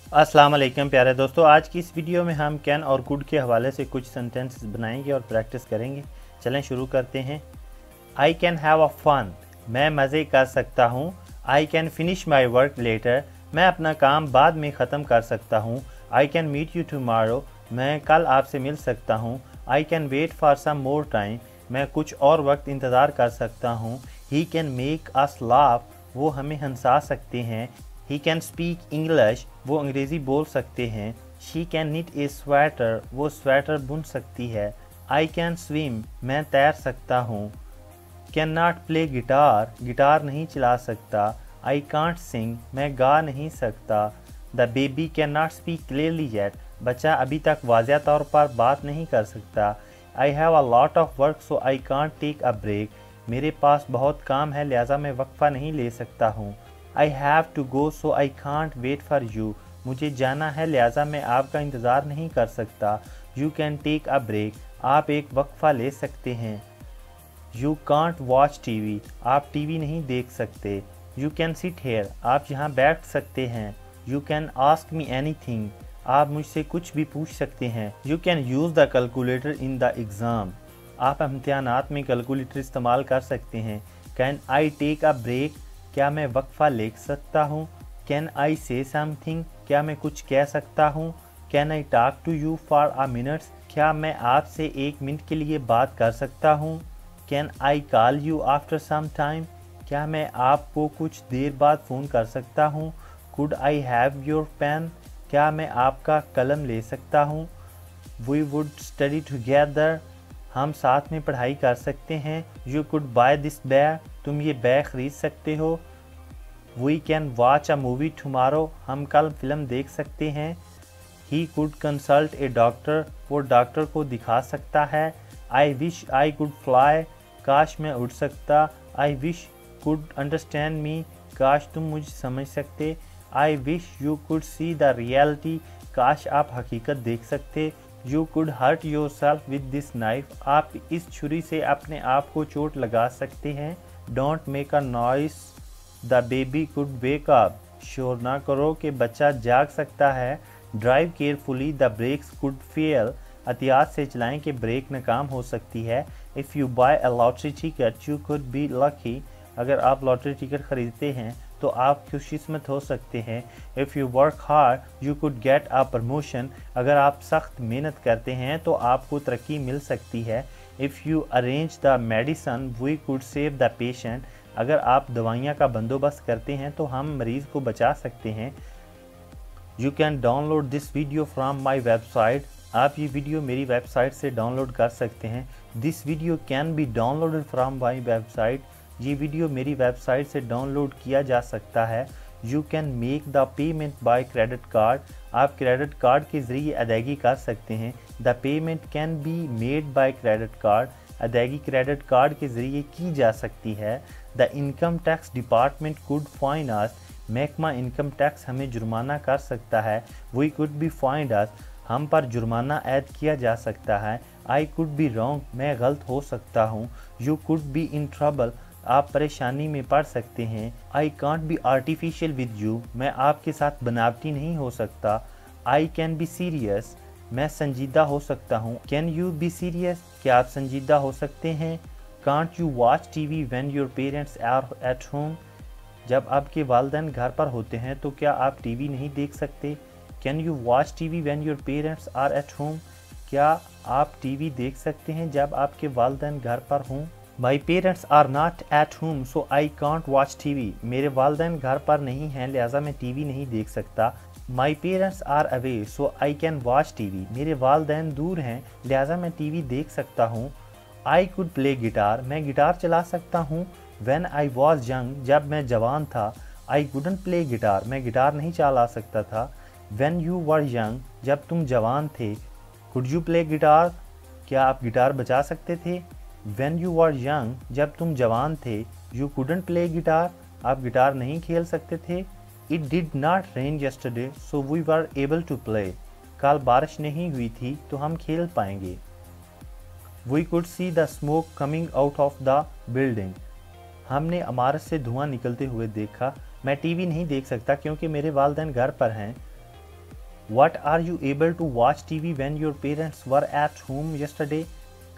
अस्सलाम वालेकुम प्यारे दोस्तों, आज की इस वीडियो में हम कैन और कुड के हवाले से कुछ सेंटेंसेस बनाएंगे और प्रैक्टिस करेंगे। चलें शुरू करते हैं। I can have a fun, मैं मज़े कर सकता हूँ। I can finish my work later, मैं अपना काम बाद में ख़त्म कर सकता हूँ। I can meet you tomorrow, मैं कल आपसे मिल सकता हूँ। I can wait for some more time, मैं कुछ और वक्त इंतज़ार कर सकता हूँ। He can make us laugh, वो हमें हंसा सकते हैं। ही कैन स्पीक इंग्लिश, वो अंग्रेज़ी बोल सकते हैं। She can knit a sweater, वो स्वेटर बुन सकती है। आई कैन स्विम, मैं तैर सकता हूँ। Can not play guitar, guitar नहीं चला सकता। आई कांट सिंग, मैं गा नहीं सकता। The baby can not speak clearly yet, बच्चा अभी तक वाज़ह तौर पर बात नहीं कर सकता। I have a lot of work so I can't take a break, मेरे पास बहुत काम है लिहाजा मैं वक्फा नहीं ले सकता हूँ। I have to go so I can't wait for you, मुझे जाना है लिहाजा मैं आपका इंतज़ार नहीं कर सकता। You can take a break, आप एक वक्फा ले सकते हैं। यू कांट वॉच टीवी, आप टीवी नहीं देख सकते। यू कैन सिट हेयर, आप यहाँ बैठ सकते हैं। You can ask me anything, आप मुझसे कुछ भी पूछ सकते हैं। You can use the calculator in the exam, आप इम्तिहानात में कैलकुलेटर इस्तेमाल कर सकते हैं। Can I take a break, क्या मैं वक्फा ले सकता हूँ। कैन आई से समथिंग, क्या मैं कुछ कह सकता हूँ। Can I talk to you for a minutes, क्या मैं आपसे एक मिनट के लिए बात कर सकता हूँ। Can I call you after some time, क्या मैं आपको कुछ देर बाद फ़ोन कर सकता हूँ। Could I have your pen, क्या मैं आपका कलम ले सकता हूँ। वी वुड स्टडी टुगेदर, हम साथ में पढ़ाई कर सकते हैं। You could buy this bag, तुम ये बैग ख़रीद सकते हो। We can watch a movie tomorrow, हम कल फिल्म देख सकते हैं। He could consult a doctor, वो डॉक्टर को दिखा सकता है। I wish I could fly, काश मैं उड़ सकता। I wish could understand me, काश तुम मुझे समझ सकते। I wish you could see the reality, काश आप हकीकत देख सकते। You could hurt yourself with this knife, आप इस छुरी से अपने आप को चोट लगा सकते हैं। Don't make a noise the baby could wake up, शोर ना करो कि बच्चा जाग सकता है। Drive carefully the brakes could fail, एहतियात से चलाएं कि ब्रेक नाकाम हो सकती है। If you buy a lottery ticket you could be lucky, अगर आप लॉटरी टिकट ख़रीदते हैं तो आप खुशकिस्मत हो सकते हैं। If you work hard you could get a promotion, अगर आप सख्त मेहनत करते हैं तो आपको तरक्की मिल सकती है। If you arrange the medicine we could save the patient, अगर आप दवाइयाँ का बंदोबस्त करते हैं तो हम मरीज़ को बचा सकते हैं। You can download this video from my website, आप ये वीडियो मेरी वेबसाइट से डाउनलोड कर सकते हैं। This video can be downloaded from my website, ये वीडियो मेरी वेबसाइट से डाउनलोड किया जा सकता है। You can make the payment by credit card, आप क्रेडिट कार्ड के ज़रिए अदायगी कर सकते हैं। The payment can be made by credit card, अदायगी क्रेडिट कार्ड के ज़रिए की जा सकती है। The income tax department could fine us, महकमा इनकम टैक्स हमें जुर्माना कर सकता है। We could be fined us, हम पर जुर्माना ऐड किया जा सकता है। आई कुड बी रॉन्ग, मैं गलत हो सकता हूँ। You could be in trouble, आप परेशानी में पड़ सकते हैं। I can't be artificial with you, मैं आपके साथ बनावटी नहीं हो सकता। आई कैन बी सीरियस, मैं संजीदा हो सकता हूँ। कैन यू बी सीरियस, क्या आप संजीदा हो सकते हैं। Can't you watch TV when your parents are at home, जब आपके वालिदैन घर पर होते हैं तो क्या आप टीवी नहीं देख सकते। Can you watch TV when your parents are at home, क्या आप टीवी देख सकते हैं जब आपके वालिदैन घर पर हों। My parents are not at home so I can't watch TV, मेरे वालिदैन घर पर नहीं हैं लिहाजा मैं टीवी नहीं देख सकता। My parents are away so I can watch TV, मेरे वालिदैन दूर हैं लिहाजा मैं टीवी देख सकता हूँ। आई कुड प्ले गिटार, मैं गिटार चला सकता हूँ। व्हेन आई वॉज यंग, जब मैं जवान था। आई कुडंट प्ले गिटार, मैं गिटार नहीं चला सकता था। व्हेन यू वर यंग, जब तुम जवान थे। कुड यू प्ले गिटार, क्या आप गिटार बजा सकते थे। व्हेन यू वर यंग, जब तुम जवान थे। यू कुडंट प्ले गिटार, आप गिटार नहीं खेल सकते थे। It did not rain yesterday so we were able to play, कल बारिश नहीं हुई थी तो हम खेल पाएंगे। We could see the smoke coming out of the building, हमने इमारत से धुआं निकलते हुए देखा। मैं टीवी नहीं देख सकता क्योंकि मेरे वालिदैन घर पर हैं। What are you able to watch TV when your parents were at home yesterday?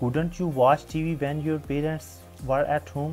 Couldn't you watch TV when your parents were at home?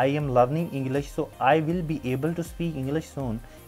I am learning English so I will be able to speak English soon.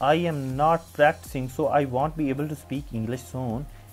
I am not practicing so I won't be able to speak English soon.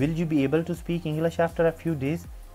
Will you be able to speak English after a few days?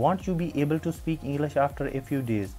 Won't you be able to speak English after a few days?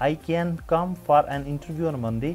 I can come for an interview on Monday.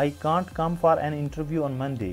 I can't come for an interview on Monday.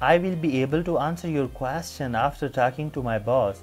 I will be able to answer your question after talking to my boss.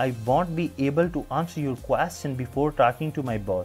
I won't be able to answer your question before talking to my boss.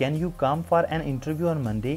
Can you come for an interview on Monday?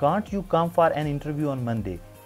Can't you come for an interview on Monday?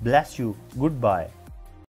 bless you. Goodbye.